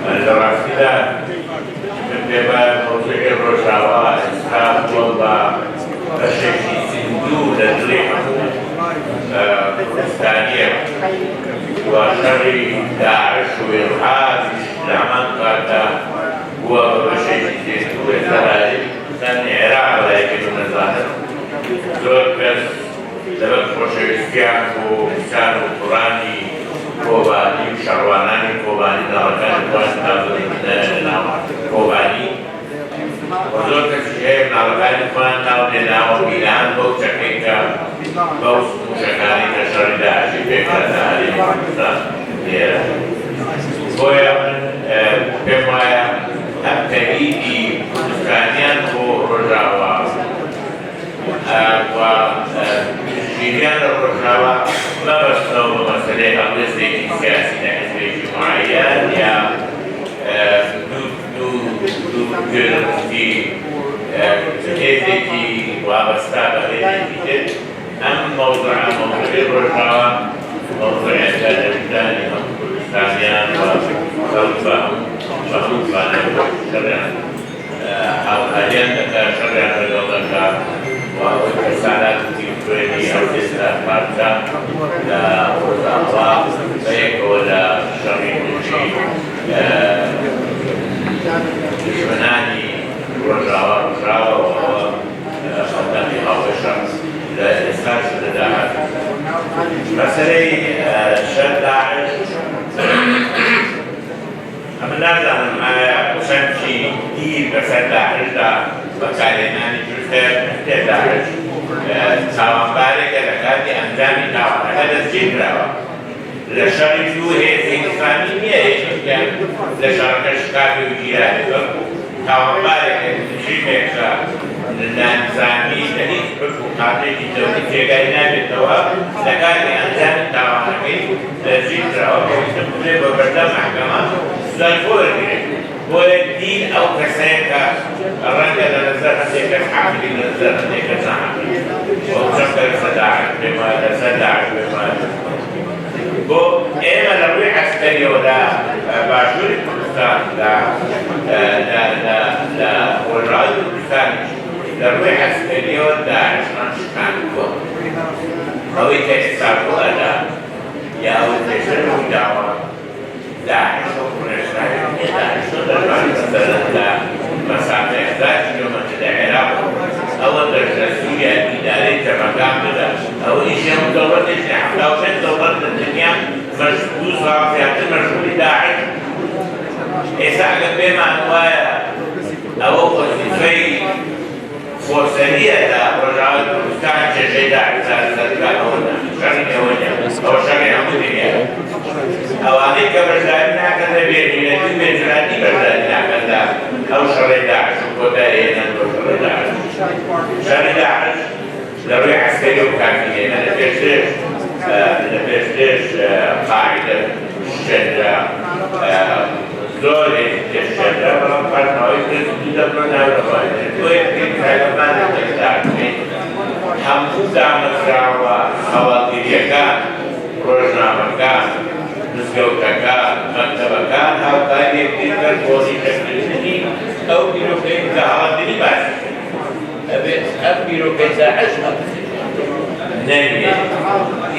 الرافدة من باب موضوع الرجاوة إسحاق والله الشيخ سندو لدريحه الثانية وشر داعش وإرهاب العمان قاتا هو الشيخ سندو الثاني كان العراق ولا يكون الظاهر زور بس لبك خوشویستیان و بسیار و قرآنی کوبانی و شروانانی کوبانی دارکان کوبانی و زور کسی که نارکانی کنن ناو ناو میلان با چکین که با موشکانی نشاری داشتی بکرد داری پاکستان دیره باید بمایا هم تهیدی کردستانیان و رجاوا و جریان الرجاوة ما بسنو بمسألة أمنستي سياسي نحزبي معين يا دو جرمتي هذيكي وابستا بغيري أم موضوع الرجاوة موضوع الثاني هم كردستانيان وفهم شرعا أو حاليا شرعا رجاوة والرسالات التي أو الإسلام لا ولا بيك ولا شريك شيء دشمناني رجاوة وهو خدامي أو الشخص الإسلام شد داعش مسألة شد داعش أما نرجع معايا وشمشي دير بسد داعش دا بكاليناني جلسة داعش سوامباري كالكاتي أنجامي داعش هذا الزين راوا لشري فيو هي إنساني هي كان لشركة شكاكي وجيراني سوامباري كالكاتي ميكسا الإنساني تهيك بكوكاتي جدوكي تيغاينا بالدواء لكاتي أنجامي داعش الزين راوا كالكاتي ببردة محكمة زنفور هو الدين أو كسيكا الرجل نزل سيكا حاكي نزل سيكا زحمي وشكر صداعك بما صداعك بما هو إما لروي عسكري ولا باشور كردستان لا والرئيس الكردستاني لروي عسكري ولا داعش نشكان كون أو يتسابقوا أدا يا أو يتسابقوا دعوة داعش مسافة 11 كيلومتر العراق أول درجة سوريا الإدارية مكان بدا أو إشياء مدورة إشياء أو شيء دورة الدنيا مشبوط رافعة مشغول داعش إساء بما نوايا أو قصدي فرصانية لرجال كردستان شيء داعش سالسة هنا شرقي هنا أو شرقي عمودية أواني كبرزاننا كذا بيجي بيجراني برزاننا كذا أو شر داعش وكتارين أو شر داعش شر داعش لو يحسن كافيين أنا بيشتري قاعدة الشجرة زوري الشجرة فلم فرنا ويتدبرنا بالقاعدة ويمكن كلمات التعبير حمود مزرعة خواتير كان رجنا مكان نسجوتكان مكتبكان أو كان يكتب بوزي تكلمني أو بيروكين زهادني بس بيروكين زهشنا نبي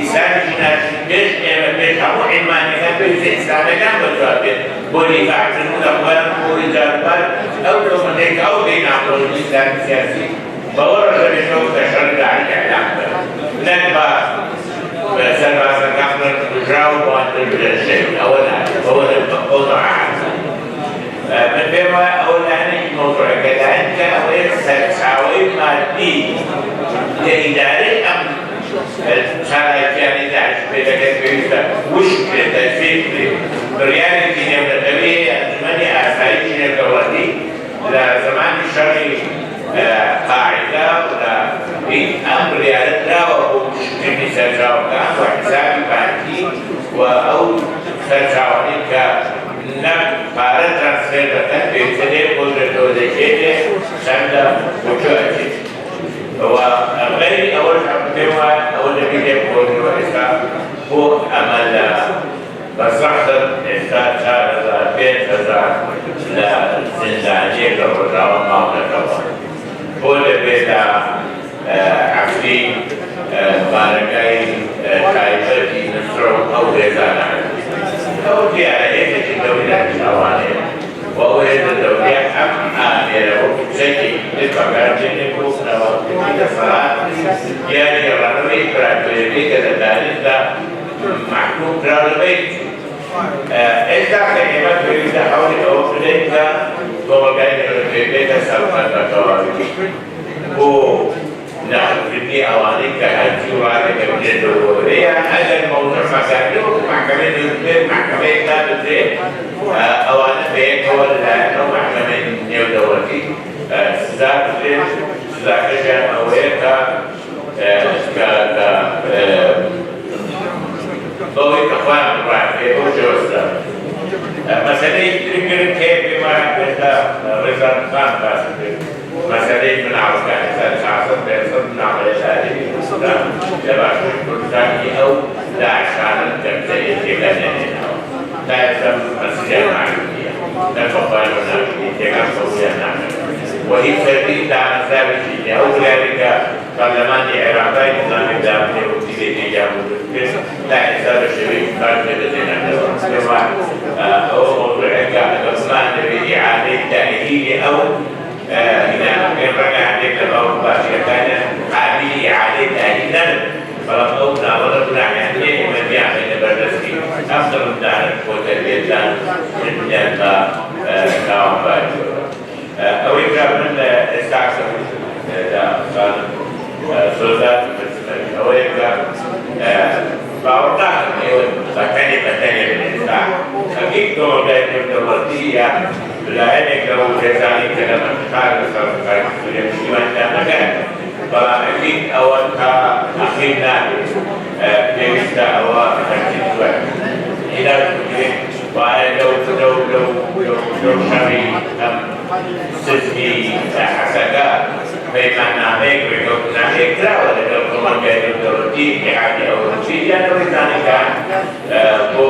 إسلام جناش بيش بيش أبو عماني كان بيش إسلام كان بجوابه بولي فاعتنون أقوال بولي جاربال أو لو من هيك أو دين عقل الإسلام السياسي بورج بشوف تشرد على الإعلام نكبة سلبا سكامر تجاوب عن الشيء أولا موضوع من بما أولا موضوع كذلك أولا سعوي مادي لإدارة أمن شرائط يعني داعش بيدك بيوسف وشكل تفكير بريان الدنيا من الأبي أنجمني أسايش الكواتي لزمان الشرعي قاعدة ولا أمر ريادتنا وهو مشكلة سرجاو كان وحسابي بانكي أو سرجاوني كنم قارة ترانسفير بكن بيبتدي قدرة وزيكي سندا وشوكي وغير أول حبتوا أول نبيل قدرة وإسلام هو أمل بصحة إستاذ شارع هزار لزندانية الرجاء ومعونة بۆ دەبێت لە عەفری بارەکەی تایبەتی نسرۆ ئەو هێزانە ئەو دیارەیەکێکی دەوری ئەوانەیە و ئەو هێزە دەوریە ئەم ئامێرە وەکو شتێکی تر بەکارهێنێ بۆ سەرەوەگرتنی دەسەڵات دیاری ڕەنەوەی پراکتۆریەکەی کە لە دانیشدا محکوم کراو دەبێت ئێستا کە ئێمە پێویستە هەوڵی ئەوە بدەین کە کۆمەلگای نەوەکەیەکە سەرپەرکەوە بۆ نەخۆشکردنی ئەوانەی کە هەرچی وڵاتێکە بێتەوە یان ئەگەر مەوزوع مەسائلەوە محکەمەی نێودەوڵەتی محکەمەیەک دابدرێت ئەوانە بەیەکەوە لەلایەنەوە محکەمەی نێودەوڵەتی سزا بدرێت سزاکەشیان ئەوەیە کە بەوەی کە خۆیان بڕایان پێ بۆ جۆستە مەسەلەی ترگرن کێ پێوایە بێتە ڕێزانخان باس کرد مەسەلەی مناڵەکانی سەر 400 مناڵەیە تاریخی کوردستان لە باشووری کوردستانی ئەو داعشانن کە تێگە نێنێنەوە تا ئێستا مەسیلیان ناکردیە نەتوانیوە ناکردی تێگەم سەوزیان ناکرد و هیچ فەرقی دامەزراوێکی نییە ئەو وڵایەتی کە پەرلەمانی عێراقی نظامی دابنێ و تیرێکی جابوو لا ئێستا بە شێوەیەکی کار پێدەدێنێتەوە ئەوە مۆضوعێکە ئەگەر زمان دەبێت ئیعادەی تەئییدی ئەو ڕەنگە هەندێک لە باوەڕ باشیەکانە قابلی ئیعادەی تەئیید نەبن بەڵام ئەو ناوەڕە گوناحیانەیە ئێمە بیانبێتە بەردەستی ئەم دڵمدارن بۆ تەربیەتدان بدەن بە تاوانباریەوە ئەوەی کرابن لە ئێستا سۆزات ئەوەیە کە باوەڕ ناکەم ئێوە بەتەنێ بەتەنێ بن ئێستا ئەگەی کۆمەلگای نێودەوڵەتی یان لایەنێک لەو هێزانی کە لە مەنتیقا لەسەر سووریا پشتیوانیان نەکەن بەڵام ئەگەی ئەوە تا ئەخیر نابێت پێویستە ئەوە هەرچی دووە عیلاج بکرێت وایە لەو شەڕی ئەم سزمی حەسەکە پەیماننامەیەک ڕێگەوتنامەیەک کراوە لەگەڵ کۆمەلگای نێودەوڵەتی اتحادیە ئەوروپی یان ڕێزانەکان بۆ